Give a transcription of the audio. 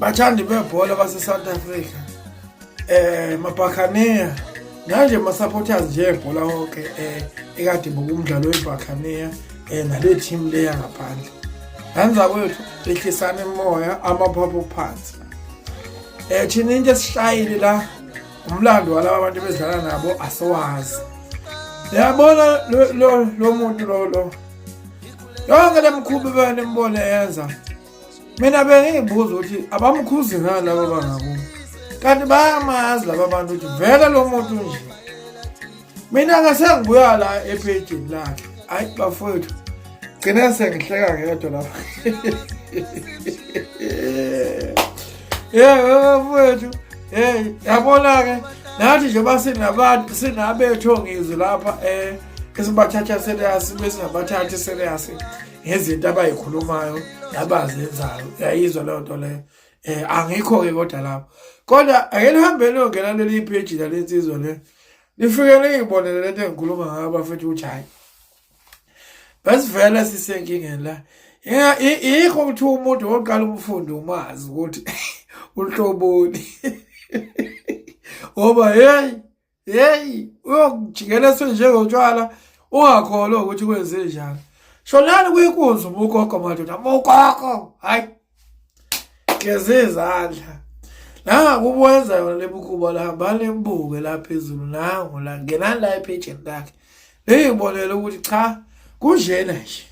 Bathandi bebhola base South Africa. Mabhakaniya nanje ma-supporters nje ebhola wonke ekade bokumdlalo weBuccaneer nale team leya ngaphandle. Hanza kwethu behlisana emoya amaphaphu phansi. Thina into esishayile la umlando walabo abantu bezidlala nabo asowazi. Yabona lo muntu lo yonke lemkhubi benembone yenza. Mina bengibuza ukuthi abamkhuzi ngani laba bangakubo. Kanti bayamazi laba bantu ukuthi vele lo muntu nje. Mina ngasengibuya la epage lakhe. Hayi bafowethu. Gcina sengihleka ngedwa lapha. Bafowethu. Yabona ke nathi nje basinabantu sinabethu ngizwe lapha esibathatha serious bese ngabathatha serious ngezinto abayikhulumayo yabazenzayo yayizwa leyo nto leyo angikho ke kodwa lapho kodwa ake lihambe longena leli page la lensizwa le lifike liyibonele lento engikhuluma ngayo bafethu ukuthi hayi basivela sisenkingeni la yikho ukuthi umuntu oqala umfundo umazi ukuthi uhloboni oba hey uyokujikela njengotshwala ungakholwa ukuthi kwenze njalo shonani kuyinkunzi ubugogo madoda ugogo hayi geze izandla la kubenza yona lebukhuba lahamba lembuke la phezulu nango la ngenani la epage lakhe leyibonela ukuthi cha kunjena nje